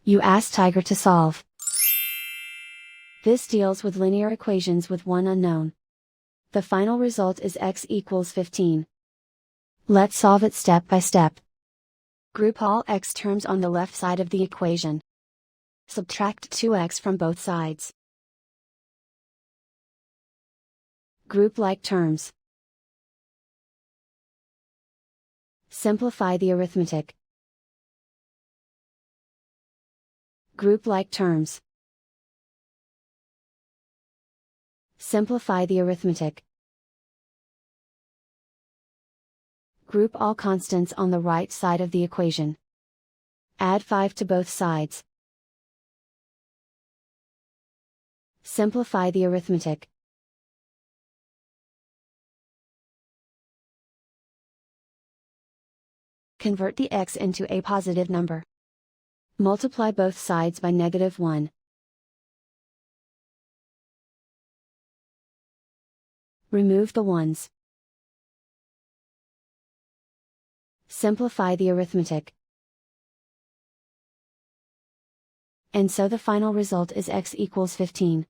You ask Tiger to solve. This deals with linear equations with one unknown. The final result is x equals 15. Let's solve it step by step. Group all x terms on the left side of the equation. Subtract 2x from both sides. Group like terms. Simplify the arithmetic. Group like terms. Simplify the arithmetic. Group all constants on the right side of the equation. Add 5 to both sides. Simplify the arithmetic. Convert the x into a positive number. Multiply both sides by -1. Remove the ones. Simplify the arithmetic. And so the final result is x equals 15.